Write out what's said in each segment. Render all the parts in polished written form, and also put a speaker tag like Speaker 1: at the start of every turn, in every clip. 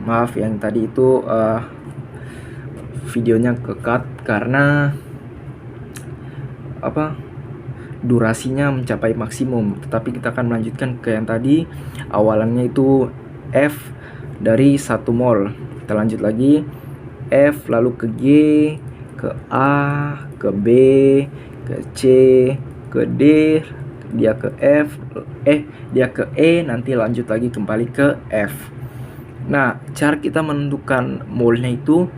Speaker 1: Maaf yang tadi itu videonya kekat karena durasinya mencapai maksimum. Tetapi kita akan melanjutkan ke yang tadi, awalannya itu F dari 1 mol. Kita lanjut lagi, F lalu ke G, ke A, ke B, ke C, ke D, dia ke F, dia ke E, nanti lanjut lagi kembali ke F. Nah, cara kita menentukan molnya itu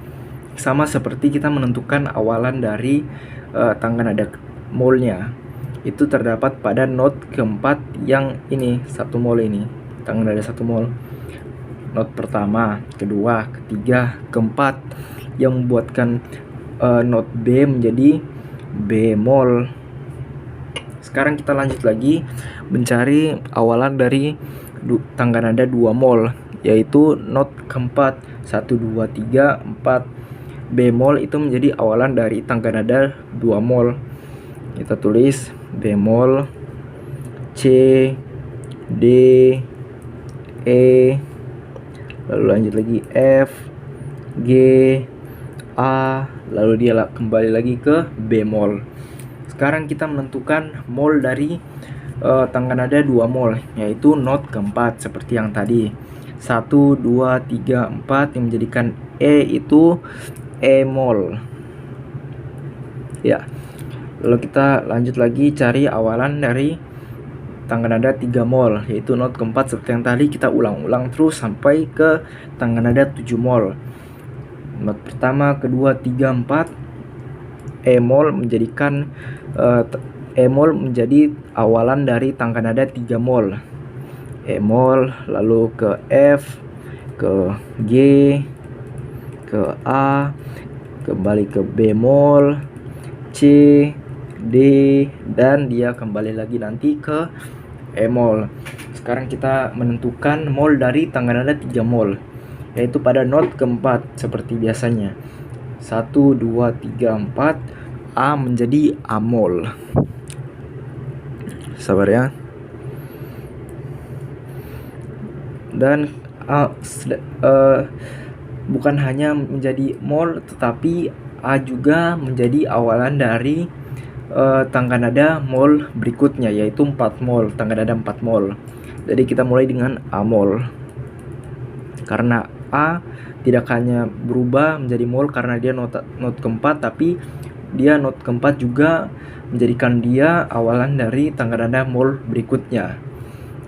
Speaker 1: sama seperti kita menentukan awalan dari tangga nada molnya. Itu terdapat pada not keempat yang ini, 1 mol ini, tangga nada 1 mol. Not pertama, kedua, ketiga, keempat, yang membuatkan not B menjadi bemol. Sekarang kita lanjut lagi mencari awalan dari tangga nada 2 mol, yaitu not keempat, 1, 2, 3, 4. Bemol itu menjadi awalan dari tangga nada 2 mol. Kita tulis bemol, C, D, E, lalu lanjut lagi F, G, A, lalu dia kembali lagi ke bemol. Sekarang kita menentukan mol dari tangga nada 2 mol, yaitu not keempat seperti yang tadi, 1, 2, 3, 4, yang menjadikan E itu E mol. Ya, lalu kita lanjut lagi cari awalan dari tangga nada 3 mol, yaitu not keempat seperti yang tadi. Kita ulang-ulang terus sampai ke tangga nada 7 mol. Not pertama, kedua, 3, 4, E mol menjadikan E mol menjadi awalan dari tangga nada 3 mol. E mol, lalu ke F, ke G, ke A, kembali ke bemol, C, D, dan dia kembali lagi nanti ke E mol. Sekarang kita menentukan mol dari tangga nada 3 mol, yaitu pada not keempat seperti biasanya, 1, 2, 3, 4, A menjadi Amol. Sabar ya. Dan bukan hanya menjadi mol, tetapi A juga menjadi awalan dari tangga nada mol berikutnya, yaitu 4 mol, tangga nada 4 mol. Jadi kita mulai dengan Amol. Karena A tidak hanya berubah menjadi mol karena dia not keempat, tapi dia not keempat juga menjadikan dia awalan dari tangga nada mol berikutnya.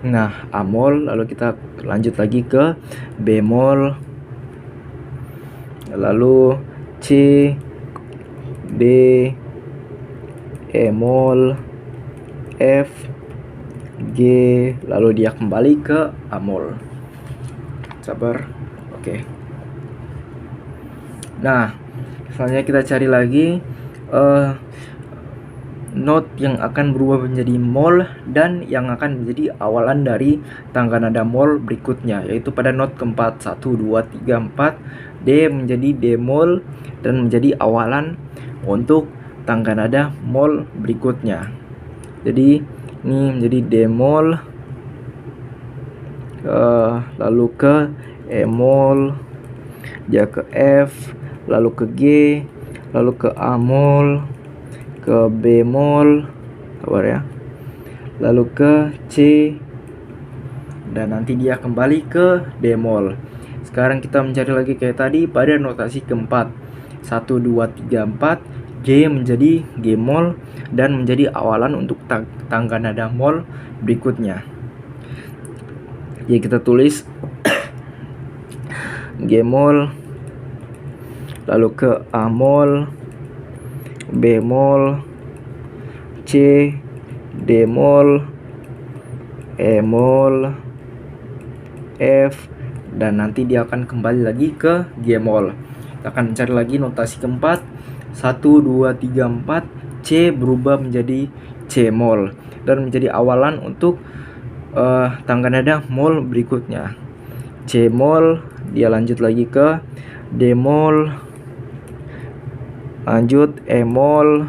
Speaker 1: Nah, Amol, lalu kita lanjut lagi ke bemol, lalu C, D, E mol, F, G, lalu dia kembali ke Amol. Sabar. Oke. Nah, selanjutnya kita cari lagi not yang akan berubah menjadi mol dan yang akan menjadi awalan dari tangga nada mol berikutnya, yaitu pada not keempat, 1, 2, 3, 4, D menjadi D mol dan menjadi awalan untuk tangga nada mol berikutnya. Jadi ini menjadi D mol, lalu ke E mol, dia ke F, lalu ke G, lalu ke A mol, ke B mol, sabar ya, lalu ke C, dan nanti dia kembali ke D mol. Sekarang kita mencari lagi kayak tadi pada notasi keempat, 1, 2, 3, 4, G menjadi G mol dan menjadi awalan untuk tangga nada mol berikutnya. Jadi kita tulis G mol, lalu ke A mol, B mol, C, D mol, E mol, F, dan nanti dia akan kembali lagi ke G mol. Kita akan mencari lagi notasi keempat, 1, 2, 3, 4, C berubah menjadi C mol dan menjadi awalan untuk tangga nada mol berikutnya. C mol, dia lanjut lagi ke D mol, lanjut E mol,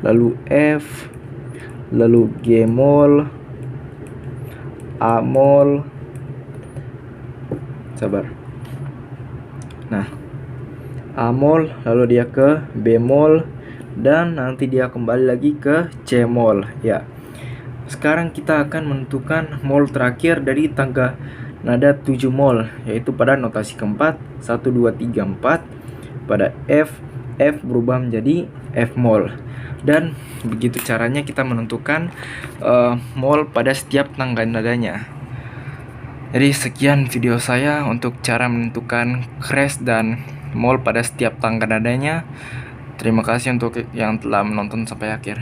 Speaker 1: lalu F, lalu G mol, A mol, Sabar. Nah, A-mol, lalu dia ke B-mol, dan nanti dia kembali lagi ke C-mol. Ya. Sekarang kita akan menentukan mol terakhir dari tangga nada 7 mol, yaitu pada notasi keempat, 1, 2, 3, 4. Pada F berubah menjadi F-mol. Dan begitu caranya kita menentukan mol pada setiap tangga nadanya. Jadi sekian video saya untuk cara menentukan crash dan mol pada setiap tangga nadanya. Terima kasih untuk yang telah menonton sampai akhir.